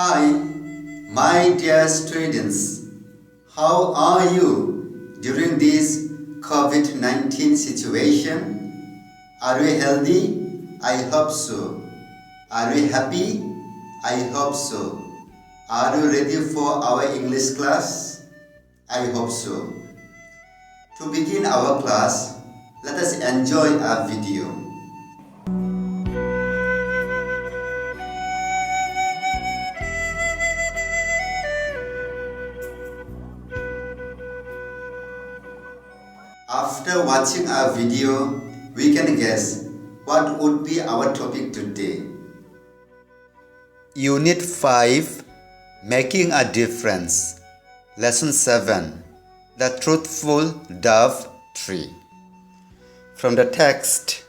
Hi, my dear students. How are you during this COVID-19 situation? Are you healthy? I hope so. Are you happy? I hope so. Are you ready for our English class? I hope so. To begin our class, let us enjoy our video. After watching our video, we can guess what would be our topic today. Unit 5, Making a Difference. Lesson 7, The Truthful Dove Tree. From the text,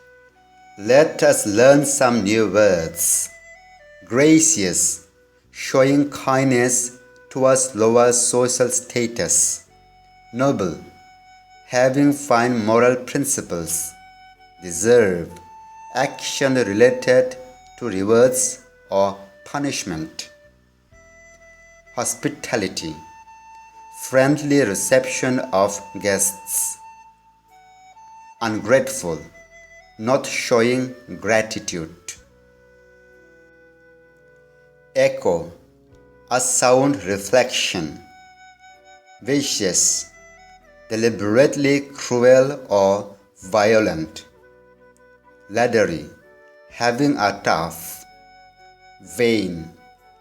let us learn some new words. Gracious, showing kindness towards lower social status. Noble, having fine moral principles. Deserve, action related to rewards or punishment. Hospitality, friendly reception of guests. Ungrateful, not showing gratitude. Echo, a sound reflection. Vicious, deliberately cruel or violent. Leathery, having a tough. Vain,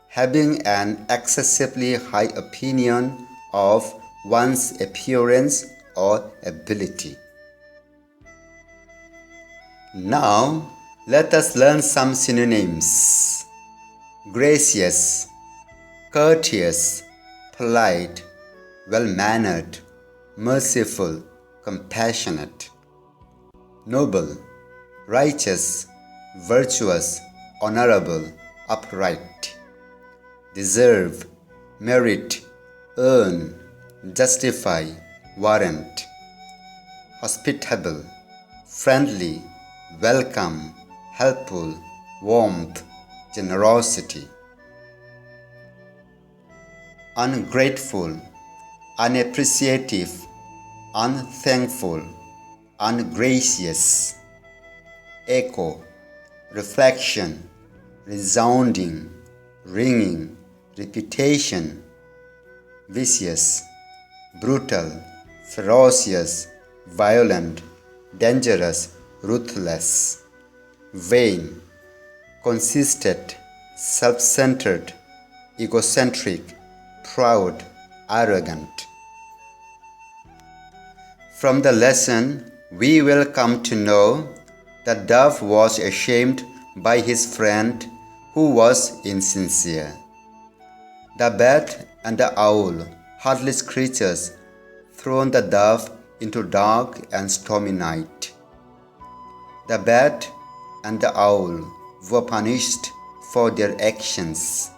having an excessively high opinion of one's appearance or ability. Now, let us learn some synonyms. Gracious, courteous, polite, well-mannered, merciful, compassionate. Noble, righteous, virtuous, honorable, upright. Deserve, merit, earn, justify, warrant. Hospitable, friendly, welcome, helpful, warmth, generosity. Ungrateful, unappreciative, unthankful, ungracious. Echo, reflection, resounding, ringing, reputation. Vicious, brutal, ferocious, violent, dangerous, ruthless. Vain, conceited, self-centered, egocentric, proud, arrogant. From the lesson, we will come to know that dove was ashamed by his friend who was insincere. The bat and the owl, heartless creatures, thrown the dove into dark and stormy night. The bat and the owl were punished for their actions.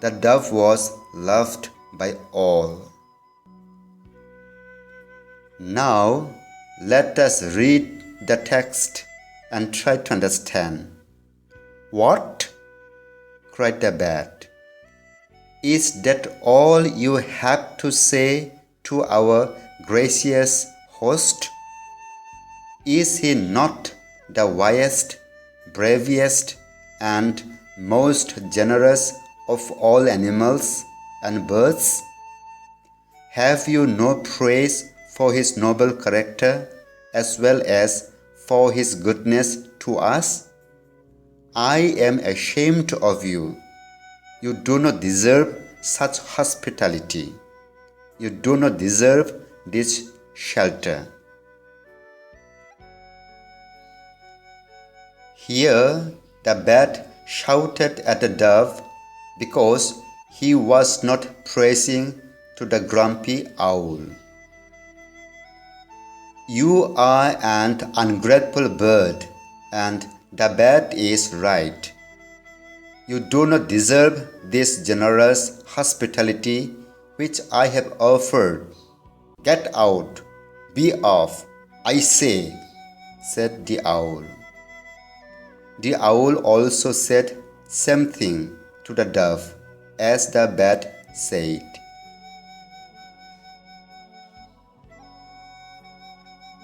The dove was loved by all. Now, let us read the text and try to understand. What? Cried the bat. Is that all you have to say to our gracious host? Is he not the wisest, bravest, and most generous of all animals and birds? Have you no praise for his noble character as well as for his goodness to us? I am ashamed of you. You do not deserve such hospitality. You do not deserve this shelter. Here, the bat shouted at the dove because he was not praising to the grumpy owl. You are an ungrateful bird, and the bat is right. You do not deserve this generous hospitality which I have offered. Get out, be off, I say, said the owl. The owl also said something to the dove as the bat said.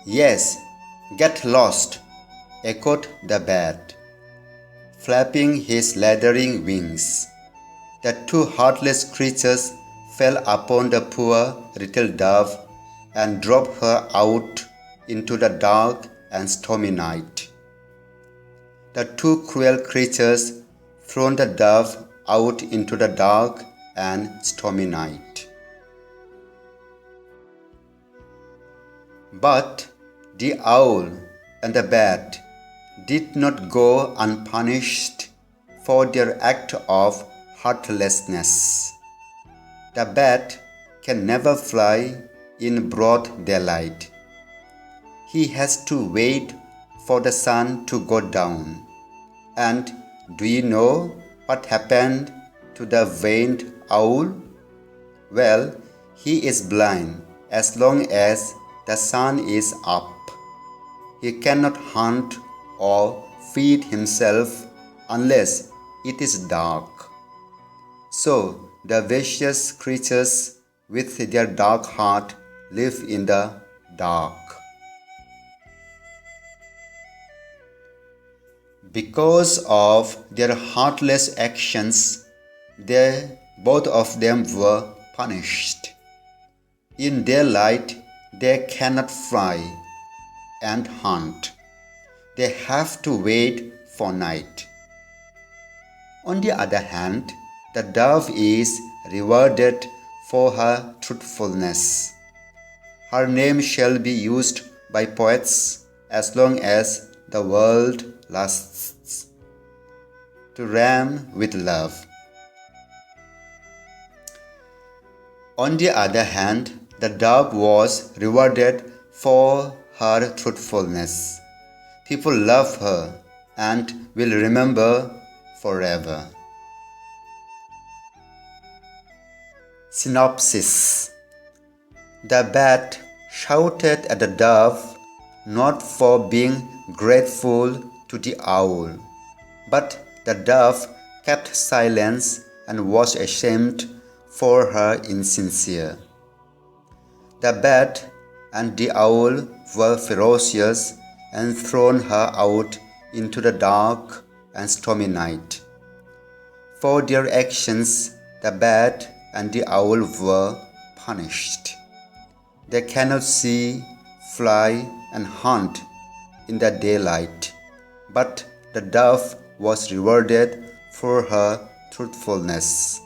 Yes, get lost, echoed the bat, flapping his leathering wings. The two heartless creatures fell upon the poor little dove and drove her out into the dark and stormy night. The two cruel creatures threw the dove out into the dark and stormy night. But the owl and the bat did not go unpunished for their act of heartlessness. The bat can never fly in broad daylight. He has to wait for the sun to go down. And do you know what happened to the vain owl? Well, he is blind as long as the sun is up. He cannot hunt or feed himself unless it is dark. So the vicious creatures with their dark heart live in the dark. Because of their heartless actions, both of them were punished. In daylight, they cannot fly and hunt. They have to wait for night. On the other hand, the dove is rewarded for her truthfulness. Her name shall be used by poets as long as the world lasts. To ram with love. On the other hand, the dove was rewarded for her truthfulness. People love her and will remember forever. Synopsis. The bat shouted at the dove not for being grateful to the owl, but the dove kept silence and was ashamed for her insincere. The bat and the owl were ferocious and thrown her out into the dark and stormy night. For their actions, the bat and the owl were punished. They cannot see, fly, and hunt in the daylight, but the dove was rewarded for her truthfulness.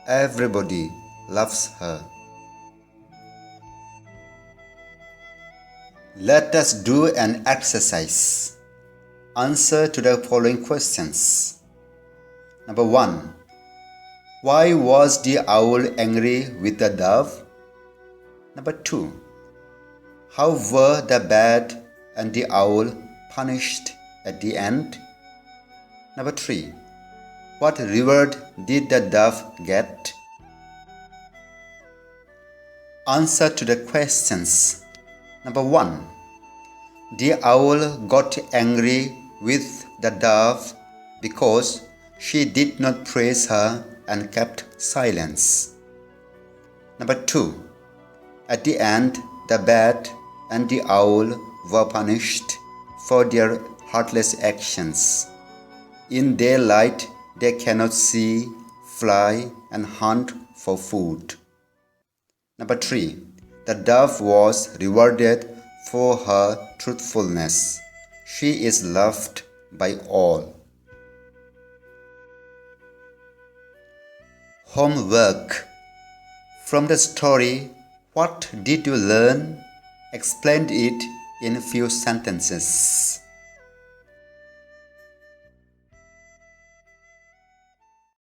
Everybody loves her. Let us do an exercise. Answer to the following questions. Number 1. Why was the owl angry with the dove? Number 2. How were the bat and the owl punished at the end? Number 3. What reward did the dove get? Answer to the questions. Number 1. The owl got angry with the dove because she did not praise her and kept silence. Number 2. At the end, the bat and the owl were punished for their heartless actions. In daylight, they cannot see, fly, and hunt for food. Number 3. The dove was rewarded for her truthfulness. She is loved by all. Homework. From the story, what did you learn? Explain it in a few sentences.